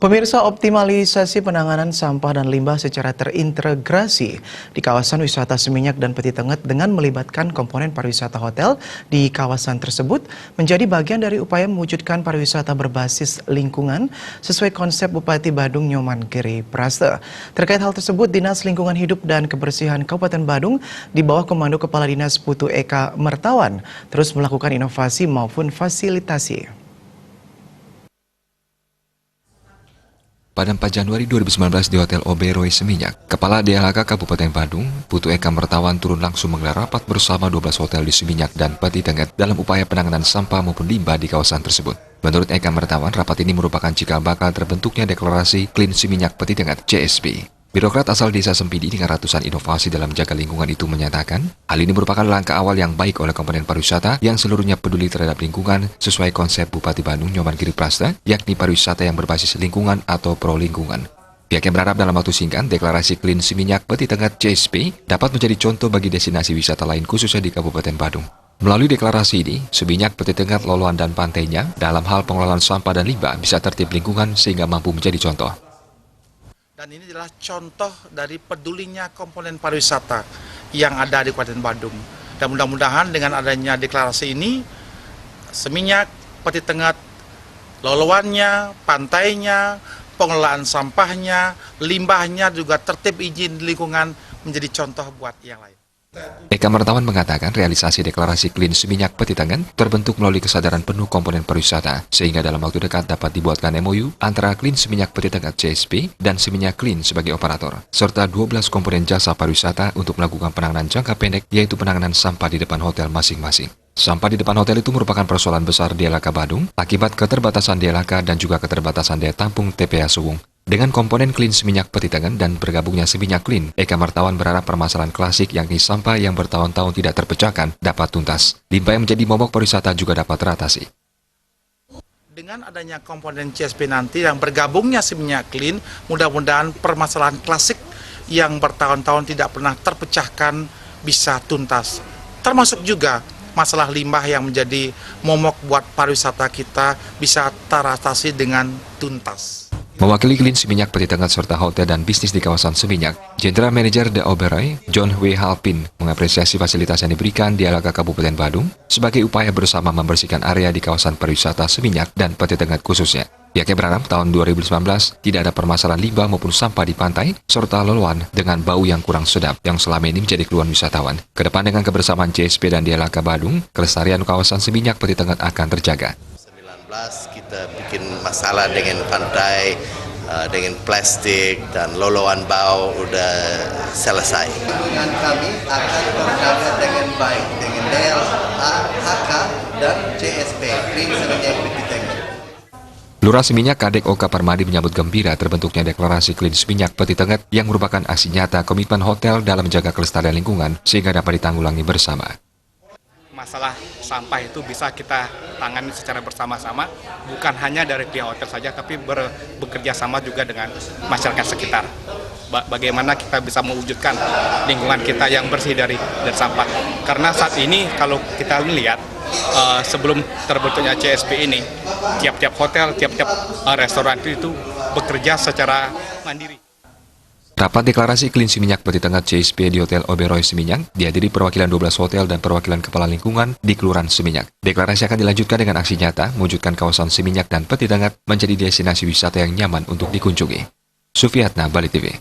Pemirsa, optimalisasi penanganan sampah dan limbah secara terintegrasi di kawasan wisata Seminyak dan Peti Tenget dengan melibatkan komponen pariwisata hotel di kawasan tersebut menjadi bagian dari upaya mewujudkan pariwisata berbasis lingkungan sesuai konsep Bupati Badung Nyoman Giri Praste. Terkait hal tersebut, Dinas Lingkungan Hidup dan Kebersihan Kabupaten Badung di bawah komando Kepala Dinas Putu Eka Mertawan terus melakukan inovasi maupun fasilitasi. Pada 4 Januari 2019 di Hotel Oberoi Seminyak, Kepala DLHK Kabupaten Badung, Putu Eka Mertawan turun langsung menggelar rapat bersama 12 hotel di Seminyak dan Peti Tenget dalam upaya penanganan sampah maupun limbah di kawasan tersebut. Menurut Eka Mertawan, rapat ini merupakan cikal bakal terbentuknya deklarasi Clean Seminyak Peti Tenget (CSP). Birokrat asal Desa Sempidi dengan ratusan inovasi dalam jaga lingkungan itu menyatakan, hal ini merupakan langkah awal yang baik oleh komponen pariwisata yang seluruhnya peduli terhadap lingkungan sesuai konsep Bupati Badung Nyoman Giri Praste, yakni pariwisata yang berbasis lingkungan atau pro lingkungan. Pihaknya berharap dalam waktu singkat, deklarasi Clean Seminyak Peti Tenget (CSP) dapat menjadi contoh bagi destinasi wisata lain khususnya di Kabupaten Badung. Melalui deklarasi ini, Seminyak, Peti Tenget, Loloan, dan pantainya dalam hal pengelolaan sampah dan limbah bisa tertib lingkungan sehingga mampu menjadi contoh. Dan ini adalah contoh dari pedulinya komponen pariwisata yang ada di Kabupaten Badung. Dan mudah-mudahan dengan adanya deklarasi ini, Seminyak, Peti Tenget, loloannya, pantainya, pengelolaan sampahnya, limbahnya juga tertib izin lingkungan menjadi contoh buat yang lain. Eka Mertawan mengatakan realisasi deklarasi Clean Seminyak Peti Tenget terbentuk melalui kesadaran penuh komponen pariwisata, sehingga dalam waktu dekat dapat dibuatkan MOU antara Clean Seminyak Peti Tenget (CSP) dan Seminyak Clean sebagai operator, serta 12 komponen jasa pariwisata untuk melakukan penanganan jangka pendek, yaitu penanganan sampah di depan hotel masing-masing. Sampah di depan hotel itu merupakan persoalan besar DLHK Badung akibat keterbatasan DLHK dan juga keterbatasan daya tampung TPA Suwung. Dengan komponen Clean Seminyak Peti Tenget dan bergabungnya Seminyak Clean, Eka Mertawan berharap permasalahan klasik yakni sampah yang bertahun-tahun tidak terpecahkan dapat tuntas. Limbah yang menjadi momok pariwisata juga dapat teratasi. Dengan adanya komponen CSP nanti yang bergabungnya Seminyak Clean, mudah-mudahan permasalahan klasik yang bertahun-tahun tidak pernah terpecahkan bisa tuntas. Termasuk juga masalah limbah yang menjadi momok buat pariwisata kita bisa teratasi dengan tuntas. Mewakili Clean Seminyak Peti Tenget serta hotel dan bisnis di kawasan Seminyak, General Manager The Oberoi, John W. Halpin, mengapresiasi fasilitas yang diberikan DLHK Kabupaten Badung sebagai upaya bersama membersihkan area di kawasan pariwisata Seminyak dan Peti Tenget khususnya. Pihaknya berharap tahun 2019 tidak ada permasalahan limbah maupun sampah di pantai, serta loloan dengan bau yang kurang sedap yang selama ini menjadi keluhan wisatawan. Kedepan dengan kebersamaan CSP dan DLHK Badung, kelestarian kawasan Seminyak Peti Tenget akan terjaga. Kita bikin masalah dengan pantai, dengan plastik dan loloan bau udah selesai. Dan kami akan berjaga dengan baik dengan DLHK dan CSP, Clean Seminyak Peti Tenget. Lurah Seminyak Kadek Oka Parmadi menyambut gembira terbentuknya deklarasi Clean Seminyak Peti Tenget yang merupakan aksi nyata komitmen hotel dalam menjaga kelestarian lingkungan sehingga dapat ditanggulangi bersama. Masalah sampah itu bisa kita tangani secara bersama-sama, bukan hanya dari pihak hotel saja, tapi bekerja sama juga dengan masyarakat sekitar. Bagaimana kita bisa mewujudkan lingkungan kita yang bersih dari sampah. Karena saat ini kalau kita melihat, sebelum terbentuknya CSP ini, tiap-tiap hotel, tiap-tiap restoran itu bekerja secara mandiri. Rapat deklarasi Clean Seminyak Peti Tenget CSP di Hotel Oberoi Seminyak dihadiri perwakilan 12 hotel dan perwakilan kepala lingkungan di Kelurahan Seminyak. Deklarasi akan dilanjutkan dengan aksi nyata mewujudkan kawasan Seminyak dan Peti Tenget menjadi destinasi wisata yang nyaman untuk dikunjungi. Sufiatna, Bali TV.